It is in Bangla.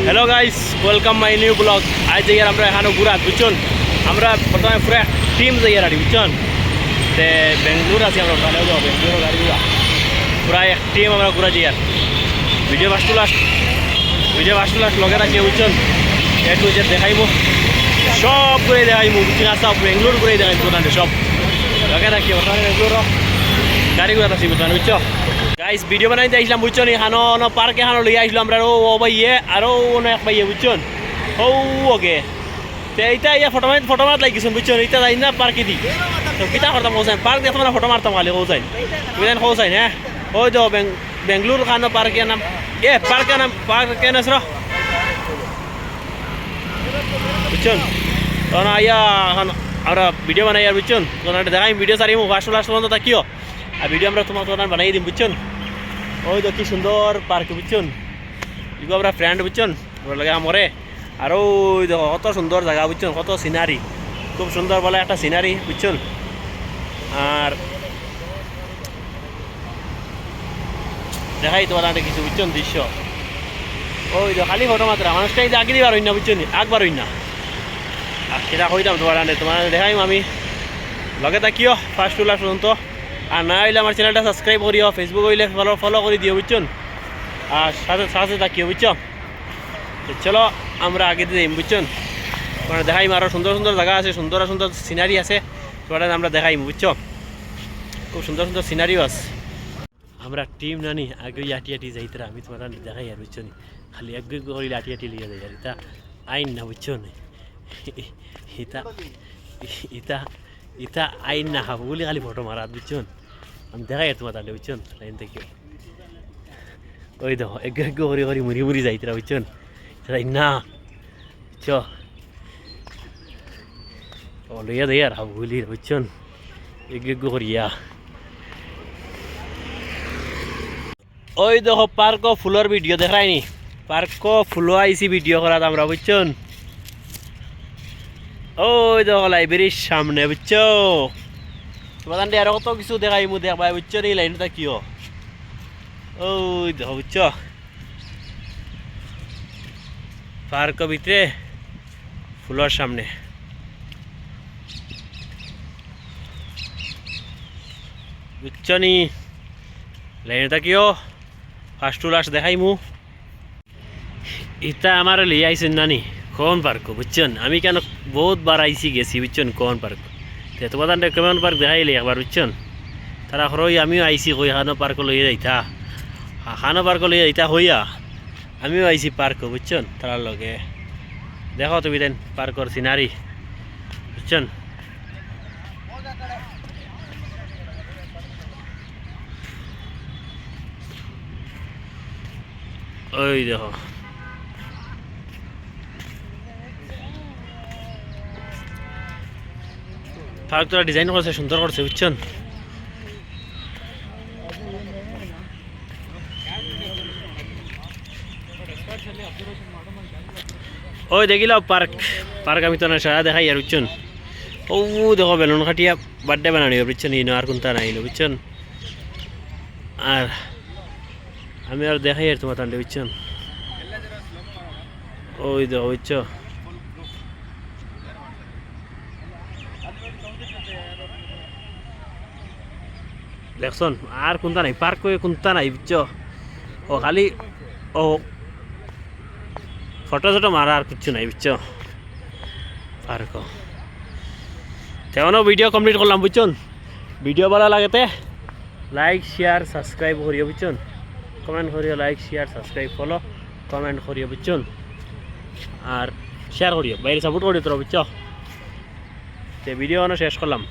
Hello guys, welcome my new blog. আজ যাই আমরা এখানে ঘুরা বুঝছেন। আমরা প্রথমে পুরো টিম যাই আর বুঝছেন তে বেঙ্গলোর আছি আমরা ওখানে যাবো বেঙ্গলোর গাড়ি ঘুরা পুরা এক টিম আমরা ঘুরা যাই আর ভিডিও ফার্স্ট টু লাস্ট লগে রাখি বুঝছেন। একটু যে দেখাইব সব করে দেখাইব বুঝছেন। আসা বেঙ্গলোর করে দেখাইব ওখানে সব লগে রাখি ওখানে বেঙ্গলোর গাড়ি ঘুরা আছি বুঝছেন বুঝছো গাইস। ভিডিও বানাইতে আইছিলাম বুঝছেন। এখানো পার্কে এখানো লইয়া আইছিলাম আমরা ও ভাইয়ে আরও এক ভাইয়ে বুঝছেন। ও ওকে তো এইটা ইয়া ফটো মার লাগিয়েছেন বুঝছেন। এইটা যাই না পার্কে দি তো কিতা করতাম হোসাইন পার্ক দেখতাম না ফটো মারতাম খালি হোসাইন বুঝলেন হোসাইন। হ্যাঁ ওই তো বেঙ্গলোর খানো পার্কের নাম পার্কের নাম বুঝছেন। তখন আইয়া এখন আমরা ভিডিও বানাই আর বুঝছেন। তখন দেখাই ভিডিও সারিম ফার্স্ট লাস্ট পর্যন্ত থাকিও আর ভিডিও আমরা তোমার বানাই দিম বুঝছেন। ওই তো কি সুন্দর পার্ক বুঝছেন। এগুলো আমরা ফ্রেন্ড বুঝছেন ওর লাগে আমরে আর ওই দেখো কত সুন্দর জায়গা বুঝছেন, কত সিনারি খুব সুন্দর বলে একটা সিনারি বুঝছেন। আর দেখাই তোমার কিছু বুঝছেন দৃশ্য। ওই তো খালি ফটো মাত্রা মানুষটাই আগে দিবার হই না বুঝছেন, একবার হই না আর সেটা হইতাম তোমার দেখাইম আমি লগে থাকিও ফার্স্ট টু লাস্ট পর্যন্ত। আর না হইলে আমার চ্যানেলটা সাবস্ক্রাইব করিও, ফেসবুক হইলে ফলো করে দিও বুঝছেন। আর সাথে থাকিও বুঝছো। তো চলো আমরা আগে দিয়ে যাইম বুঝছেন। মানে দেখাইম আরও সুন্দর সুন্দর জায়গা আছে, সুন্দর সুন্দর সিনারি আছে তোমার আমরা দেখাইম বুঝছো। খুব সুন্দর সুন্দর সিনারিও আছে। আমরা টিম নানি আগে আটি যাইতরা আমি তোমার দেখাই আর বুঝছো নি খালি এক করে আটি লিয়ে যাই আর এটা আইন না বুঝছো নি ইতা ইতা ইতা আইন না খাবো বলে খালি ফটো মারা বুঝছেন। আমি দেখাই আর তোমার তাহলে বুঝছেন লাইন থেকে ওই দেখো এক করে মুড়ি যাইতরা বুঝছেন সেটাই না বুঝছ। ও লইয়া দেয় আর হাবু বলি বুঝছেন এক করিয়া। ওই দেখো পার্ক ফুলের ভিডিও দেখায়নি, পার্ক ফুল আইসি ভিডিও করা আমরা বুঝছেন। ওই দেখো লাইব্রেরির সামনে বুঝছো। তোমার আরো কত কিছু দেখাই মু দেখবা বুঝছো এই লাইনটা কিও। ওই দেখো বুঝছো পার্ক ভিতরে ফুলের সামনে বুঝছো নি লাইনটা কিও ফার্স্ট টু লাস্ট দেখাই মু। এটা আমার লিয়ে আইসেন নানি কোন পার্ক বুঝছেন। আমি কেন বহুত বার আইসি গেছি বুঝছেন কোন পার্ক। তোমার কেমন পার্ক দেখাইলে একবার বুঝছেন। তারা হরই আমিও আইসি কই হানো পার্ক লইয়া যাইতা হানো পার্ক লইয়া যাইতা হইয়া আমিও আইসি পার্ক বুঝছেন। তার লগে দেখো তুমি দেন পার্কর সিনারি বুঝছেন। ওই দেখো পার্ক তোরা ডিজাইন করছে সুন্দর করছে বুঝছেন। ওই দেখিল পার্ক আমি তো না সারা দেখাই আর বুঝছেন। ও দেখো বেলুন খাটিয়া বার্থডে বানানি বুঝছেন ইনো আর কোনটা নাইলো বুঝছেন। আর আমি আর দেখাই আর তোমার তান্ডে বুঝছেন। ওই দেখো বুঝছো দেখছন আর কোনটা নাই পার্ক কোনটা নাই বুঝছো। ও খালি ও ফটো মারা আর কিছু নাই বুঝছো পার্ক। তেমনও ভিডিও কমপ্লিট করলাম বুঝছেন। ভিডিও ভালো লাগেতে লাইক শেয়ার সাবস্ক্রাইব করিও বুঝছেন। কমেন্ট করিও like share subscribe follow comment করিও বুঝছেন। আর শেয়ার করিও বাইরে সাপোর্ট করিও তোরা বুঝছো। ভিডিও শেষ করলাম।